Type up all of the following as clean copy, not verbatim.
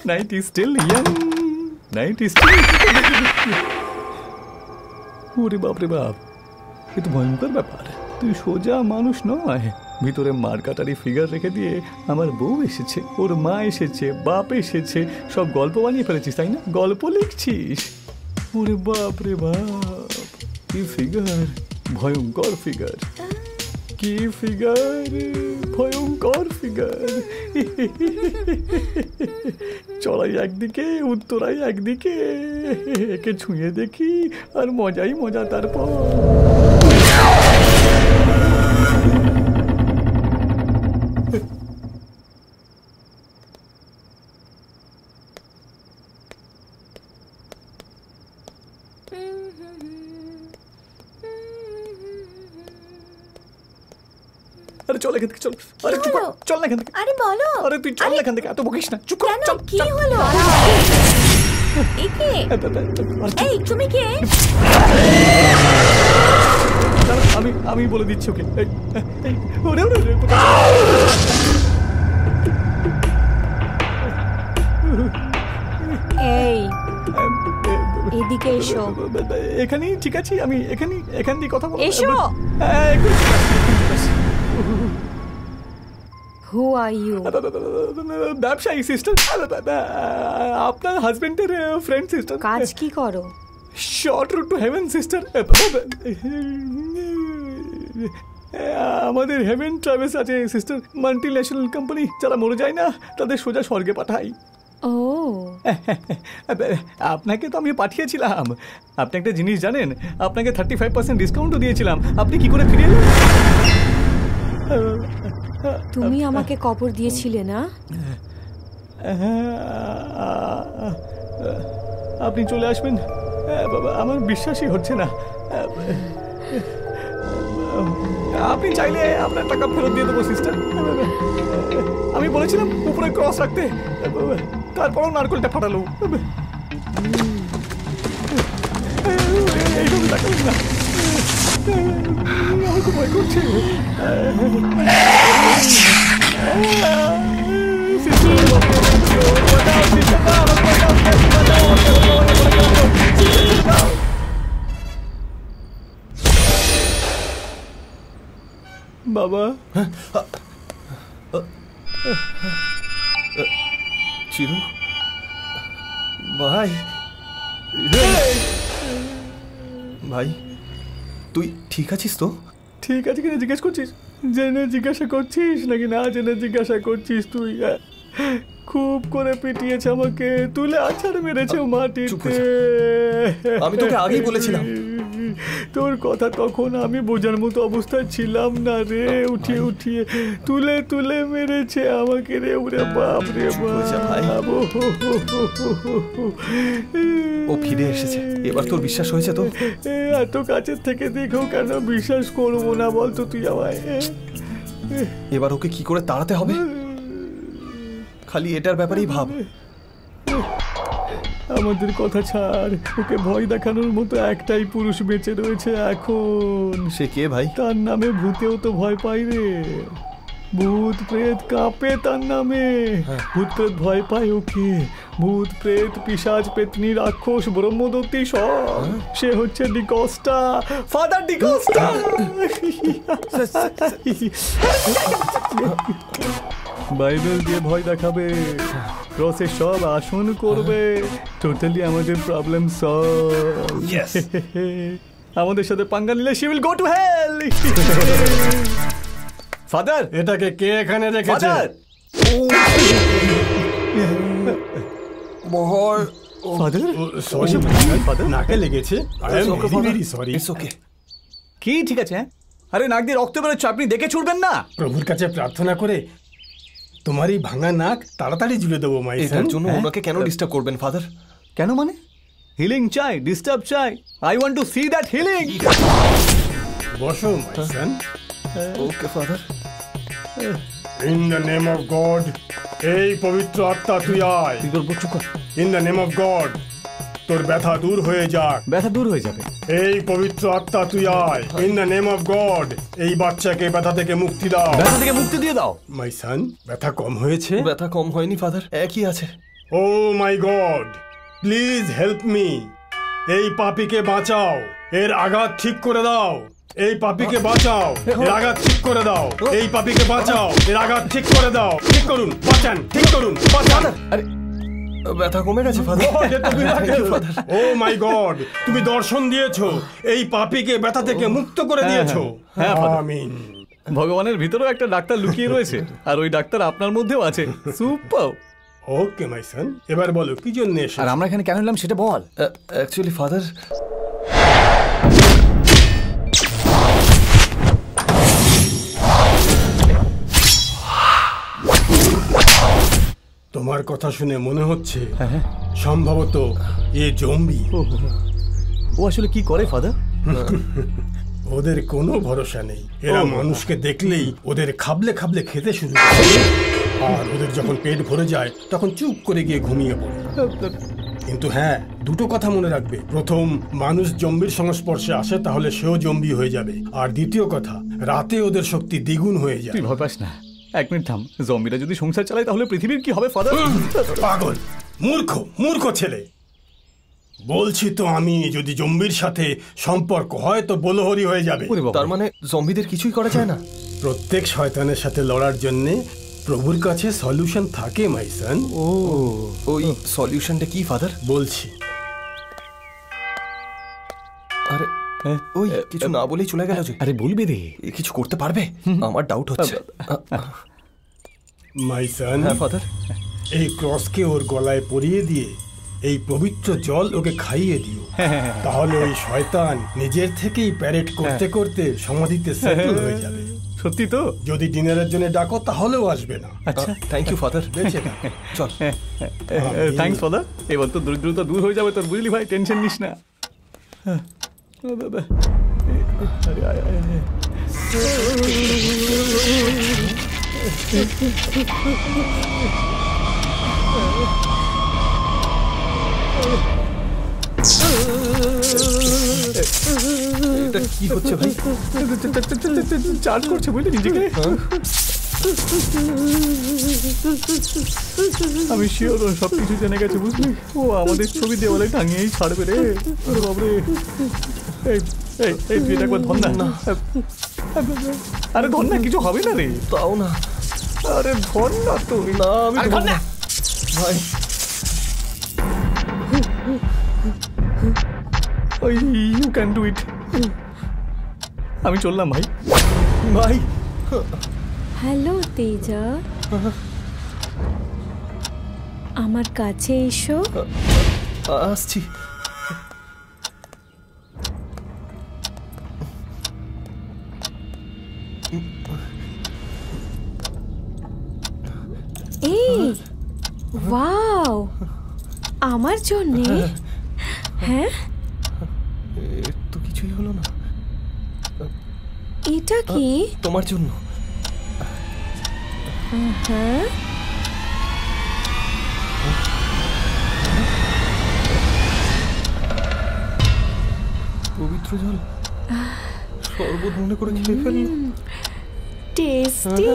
Night is still young, night is still. ওরে বাপ রে বাপ, এ তো ভয়ঙ্কর ব্যাপার। তুই সোজা মানুষ নয়, ভিতরে মার্কাটারি ফিগার রেখে দিয়ে আমার বউ এসেছে, ওর মা এসেছে, বাপ এসেছে, সব গল্প বানিয়ে ফেলেছিস তাই না? গল্প লিখছিস? ওরে বাপ রে বাপ, কি ফিগার, ভয়ঙ্কর ফিগার, কি ফিগার, ভয়ঙ্কর ফিগার। চড়াই একদিকে, উত্তরাই একদিকে, একে ছুঁয়ে দেখি আর মজাই মজা। তারপর আরে চল এখান থেকে, চল। আরে চুপ কর, চল না এখান থেকে। আরে বলো। আরে তুই চল না এখান থেকে, এত বকিস না, চুপ কর, চল। কি হলো? একে এই তুমি কে? আমি বলে দিচ্ছি ওকে। এই এদিকে এসো। এখানেই ঠিক আছে, আমি এখান দিয়ে কথা বলবো। এসো। Who are you? ব্যবসায়ী সিস্টার, আপনার হাজবেন্ডের ফ্রেন্ড সিস্টার। কাজ কি করো? Short route to heaven sister. আমাদের হেভেন ট্রাভেলস আছে সিস্টার, মাল্টি ন্যাশনাল কোম্পানি, যারা মরে যায় না তাদের সোজা স্বর্গে পাঠাই। ও আপনাকে তো আমি পাঠিয়েছিলাম। আপনি একটা জিনিস জানেন, আপনাকে 35% ডিসকাউন্টও দিয়েছিলাম, আপনি কি করে ফিরে এলেন? তুমি আমাকে কবর দিয়েছিলে না? আপনি চলে আসবেন, বাবা আমার বিশ্বাসই হচ্ছে না। আপনি চাইলে আপনার টাকা ফেরত দিয়ে দেবো সিস্টার। আমি বলেছিলাম উপরে ক্রস রাখতে, তারপরও নারকেলটা ফাটালো। এইভাবে তাকাবেন না, আমার খুব ভয় করছে। বাবা, চিরু ভাই, ভাই তুই ঠিক আছিস তো? ঠিক আছে কিনা জিজ্ঞেস করছিস? জেনে জিজ্ঞাসা করছিস নাকি না জেনে জিজ্ঞাসা করছিস? তুই খুব করে পিটিয়েছে আমাকে, তুলে আছাড় মেরেছে মাটিতে। আমি তোকে আগেই বলেছিলাম। তোর কথা তখন আমি বোঝার মতো অবস্থায় ছিলাম না রে। উঠিয়ে উঠিয়ে তুলে তুলে মেরেছে আমাকে রে। ওরে বাপ রে বাপ, ও ফিরে এসেছে, এবার তোর বিশ্বাস হয়েছে তো? এত কাছের থেকে দেখো কেন বিশ্বাস করবো না বলতো তুই আমায়? এবার ওকে কি করে তাড়াতে হবে, খালি এটার ব্যাপারেই ভাব। আমাদের কথা ছাড়, ওকে ভয় দেখানোর মতো একটাই পুরুষ বেঁচে রয়েছে এখন। সে কে ভাই? তার নামে ভূতেও তো ভয় পাই রে। ভূত প্রেত কাঁপে তার নামে। ভূত প্রেত ভয় পায় ওকে। ভূত প্রেত পিশাচ পেতনি রাক্ষস ব্রহ্মদত্তি সব। সে হচ্ছে ডিকস্টা, ফাদার ডিকস্টা। বাইবেল দিয়ে ভয় দেখাবে, ক্রসে সব আসন করবে, টোটালি আমাদের প্রবলেম সলভ। আমাদের সাথে পাঙ্গা নিলে she will go to hell. Father, এটাকে কে এখানে রেখেছে? ফাদার, সরি ফাদার, নাকে লেগেছে। I am very sorry. It's okay. কি ঠিক আছে? আরে নাক দিয়ে রক্ত বেরোচ্ছে, আপনি দেখে ছুটবেন না? প্রভুর কাছে প্রার্থনা করে তোমার এই ভাঙা নাক তাড়াতাড়ি জুড়ে দেবো মাই সন। এটার জন্য ওনাকে কেন ডিস্টার্ব করবেন ফাদার? কেন মানে? হিলিং চাই, ডিস্টার্ব চাই? I want to see that healing. বসো my son. Okay father. In the name of God, এই পবিত্র আত্মা তুই আয়। In the name of God, তোর ব্যথা দূর হয়ে যাক। ব্যথা দূর হয়ে যাবে। এই পবিত্র আত্মা তুই আয়। In the name of God, এই বাচ্চাকে ব্যথা থেকে মুক্তি দাও। ব্যথা থেকে মুক্তি দিয়ে দাও। মাই সন, ব্যথা কম হয়েছে? ব্যথা কম হয়নি ফাদার, একই আছে। ও মাই গড, প্লিজ হেল্প মি। এই পাপীকে বাঁচাও, এর আঘাত ঠিক করে দাও। এই পাপীকে বাঁচাও, এর আঘাত ঠিক করে দাও। এই পাপীকে বাঁচাও, এর আঘাত ঠিক করে দাও। ঠিক করুন, বাঁচান, ঠিক করুন, বাঁচান। আরে ব্যথা কমে গেছে ফাদার। ও মাই গড, তুমি দর্শন দিয়েছো, এই পাপীকে ব্যথা থেকে মুক্ত করে দিয়েছো। হ্যাঁ, Father। আমিন। ভগবানের ভিতরেও একটা ডাক্তার লুকিয়ে রয়েছে, আর ওই ডাক্তার আপনার মধ্যেও আছে। সুপার। ওকে মাই সন, এবার বলো কি জন্য এসেছো? আর আমরা এখানে কেন এলাম সেটা বল। অ্যাকচুয়ালি ফাদার, তোমার কথা শুনে মনে হচ্ছে সম্ভবত এ জম্বি। ও আসলে কি করে ফাদার? ওদের কোনো ভরসা নেই। এরা মানুষকে দেখলেই ওদের খাবলে খাবলে খেতে শুরু করে, আর ওদের যখন পেট ভরে যায় তখন চুপ করে গিয়ে ঘুমিয়ে পড়ে। কিন্তু হ্যাঁ, দুটো কথা মনে রাখবে। প্রথম, মানুষ জম্বির সংস্পর্শে আসে তাহলে সেও জম্বি হয়ে যাবে। আর দ্বিতীয় কথা, রাতে ওদের শক্তি দ্বিগুণ হয়ে যায়। তুই ভয় পাস না। এক মিনিট থাম। জম্বিরা যদি সংসার চালায় তাহলে পৃথিবীর কি হবে ফাদার? পাগল, মূর্খ, মূর্খ ছেলে। বলছি তো আমি, যদি জম্বির সাথে সম্পর্ক হয় তো বলহরি হয়ে যাবে। তার মানে জম্বিদের কিছুই করা যায় না? প্রত্যেক শয়তানের সাথে লড়ার জন্য প্রভুর কাছে সলিউশন থাকে মাইসন। ওই সলিউশনটা কি ফাদার? বলছি। আরে ওই কিছু না বলেই চলে গেল যে। আরে বলবে রে। এ কিছু করতে পারবে? আমার ডাউট হচ্ছে। মাইসন, হ্যাঁ ফাদার। এই ক্রসকে ওর গলায় পরিয়ে দিয়ে এই পবিত্র জল ওকে খাইয়ে দিও। তাহলে ওই শয়তান নিজের থেকেই প্যারেড করতে করতে সমাধিতে সেটেল হয়ে যাবে। সত্যি তো? যদি ডিনারের জন্য ডাকো তাহলেও আসবে না। আচ্ছা, থ্যাংক ইউ ফাদার। বেঁচে থাক। চল। Thanks father. এবার তো দরিদ্রতা দূর হয়ে যাবে তোর, বুঝলি ভাই? টেনশন নিস না। আরে আয় আয় আয়। এটা কি হচ্ছে ভাই? চার্জ করছে বুঝলি নিজেকে। আমি শিওর ও সবকিছু জেনে গেছে, বুঝলি? ও আমাদের ছবি দেওয়ালে টাঙিয়েই ছাড়বে রে। ওরে বাবরে। এই এই এই তুই এটা একবার ধর না। আরে ধর না, কিছু হবে না রে। তাও না। আরে ধর না তুই। না আমি ধর না ভাই। ওই ইউ ক্যান ডু ইট। আমি চললাম ভাই। ভাই হ্যালো তেজা, আমার কাছে এসো। আসছি। এই ওয়াও, আমার জন্যে? হ্যাঁ, এর তো কিছুই হলো না। এটা কি? তোমার জন্য। হ্যাঁ, পবিত্র জল শরবত মনে করে খেয়ে ফেলল। টেস্টি।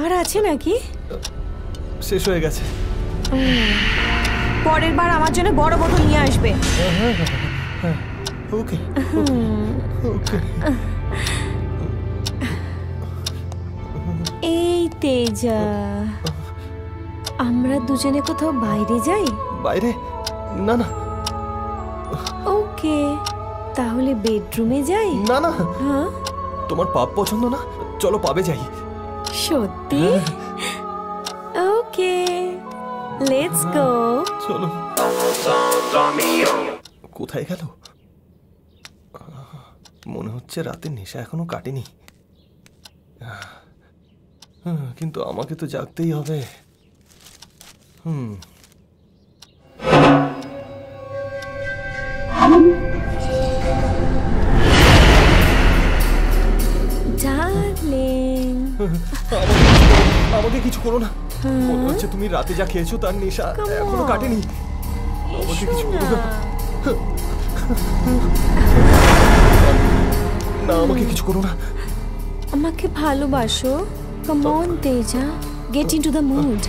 আর আছে নাকি? শেষ হয়ে গেছে। পরের বার আমার জন্য বড় বোতল নিয়ে আসবে। ওকে ওকে। এই তেজা, আমরা দুজনে কোথাও বাইরে যাই? বাইরে? না না। ওকে, তাহলে বেডরুমে যাই। না না, হ্যাঁ, তোমার পাপ পছন্দ না? চলো পাবে যাই। সত্যি? ওকে, লেটস গো। চলো। কোথায় গেল? মনে হচ্ছে রাতের নেশা এখনো কাটেনি। কিন্তু আমাকে তো জাগতেই হবে। ডার্লিং, আমাকে কিছু করো না। মনে হচ্ছে তুমি রাতে যা খেয়েছো তার নেশা এখনো কাটেনি। আমাকে কিছু করো না। না, আমাকে কিছু করো না। আমাকে ভালোবাসো। Come on Teja, get into the mood.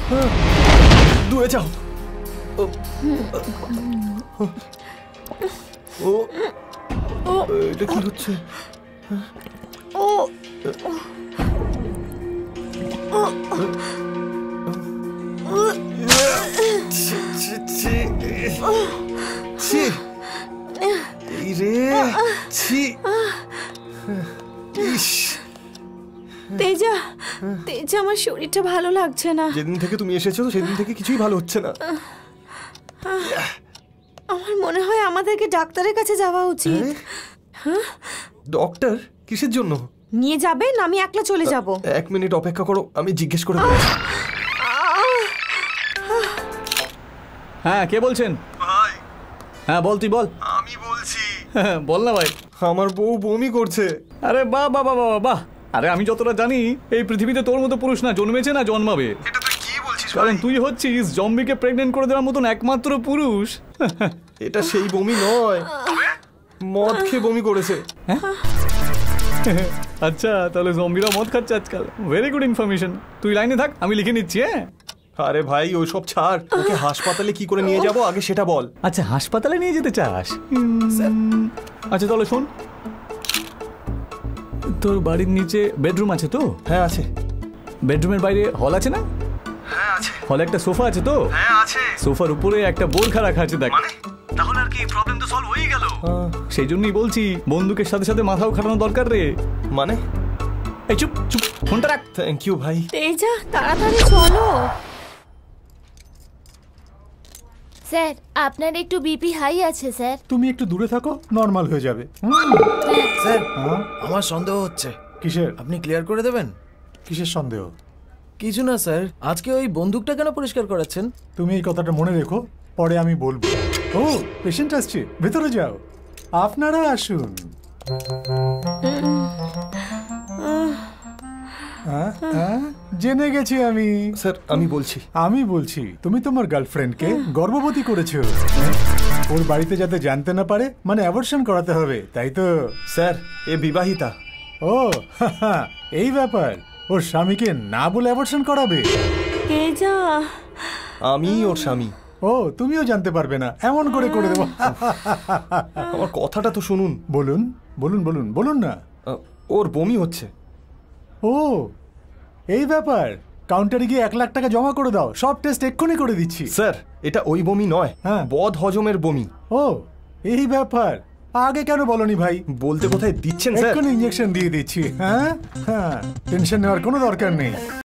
দূরে যাও। ও ও এটা কি হচ্ছে? ও ছি, ছি, ছি। ছি। এই রে, ছি। ইস, তেজা, তেজা, আমার শরীরটা ভালো লাগছে না। যেদিন থেকে তুমি এসেছো সেদিন থেকে কিছুই ভালো হচ্ছে না। আমার মনে হয় আমাদেরকে ডাক্তারের কাছে যাওয়া উচিত। ডক্টর কিসের জন্য? নিয়ে যাবেন? আমি একলা চলে যাব। 1 মিনিট অপেক্ষা করো, আমি জিজ্ঞেস করে বলছি। হ্যাঁ, কে বলছেন? ভাই, হ্যাঁ বল, তুই বল। আমি বলছি। হ্যাঁ, বল না ভাই। আমার বউ বমি করছে। আরে বাহ বাহ বাহ বাহ বাহ। আরে আমি যতটা জানি এই পৃথিবীতে তোর মতো পুরুষ না জন্মেছে না জন্মাবে। এটা তুই কি বলছিস কারণ তুই হচ্ছিস জম্বিকে প্রেগনেন্ট করে দেওয়ার মতন একমাত্র পুরুষ। এটা সেই বমি নয়, মদ খেয়ে বমি করেছে। আচ্ছা, তাহলে জম্বিরা মদ খাচ্ছে আজকাল। Very good information. তুই লাইনে থাক, আমি লিখে নিচ্ছি। হ্যাঁ, আরে ভাই ওইসব ছাড়, ওকে হাসপাতালে কি করে নিয়ে যাব আগে সেটা বল। আচ্ছা হাসপাতালে নিয়ে যেতে চাস? আচ্ছা তাহলে শোন, তোর বাড়ির নিচে বেডরুম আছে তো? হ্যাঁ আছে। বেডরুমের বাইরে হল আছে না? হ্যাঁ আছে। হলে একটা সোফা আছে তো? হ্যাঁ আছে। সোফার উপরে একটা বোরখা রাখা আছে, দেখ। তাহলে আর কি, প্রবলেম তো সলভ হয়ে গেল। সেই জন্যই বলছি বন্দুকের সাথে সাথে মাথাও খাটানো দরকার রে। মানে? এই চুপ চুপ, ফোনটা রাখ। থ্যাংক ইউ ভাই। তেজা, তাড়াতাড়ি চলো। স্যার, আপনার একটু বিপি হাই আছে স্যার। তুমি একটু দূরে থাকো, নর্মাল হয়ে যাবে। স্যার, হ্যাঁ? আমার সন্দেহ হচ্ছে। কিসের? আপনি ক্লিয়ার করে দেবেন? কিসের সন্দেহ? কিছু না স্যার, আজকে ওই বন্দুকটা কেন পরিষ্কার করাচ্ছেন? তুমি এই কথাটা মনে রেখো, পরে আমি বলবো। ও, পেশেন্ট আসছে, ভেতরে যাও। আপনারা আসুন। জেনে গেছি আমি। স্যার আমি বলছি। আমি বলছি, তুমি তোমার গার্লফ্রেন্ডকে গর্ভবতী করেছো। ওর বাড়িতে যাতে জানতে না পারে, মানে অ্যাবর্শন করাতে হবে, তাই তো? স্যার এ বিবাহিতা। ও এই ব্যাপার। ওর স্বামীকে না বলে অ্যাবর্শন করাবে? তেজা, আমি ওর স্বামী। ও, তুমিও জানতে পারবে না, এমন করে করে দেবো। আমার কথাটা তো শুনুন। বলুন বলুন বলুন বলুন না। ওর বমি হচ্ছে। ও এই ব্যাপার। কাউন্টারে গিয়ে 1 লাখ টাকা জমা করে দাও, সব টেস্ট এক্ষুনি করে দিচ্ছি। স্যার এটা ওই বমি নয়, হ্যাঁ। বদ হজমের বমি। ও এই ব্যাপার, আগে কেন বলনি ভাই? বলতে কোথায় দিচ্ছেন স্যার? এক্ষুনি ইঞ্জেকশন দিয়ে দিচ্ছি। হ্যাঁ হ্যাঁ, টেনশন নেওয়ার কোনো দরকার নেই।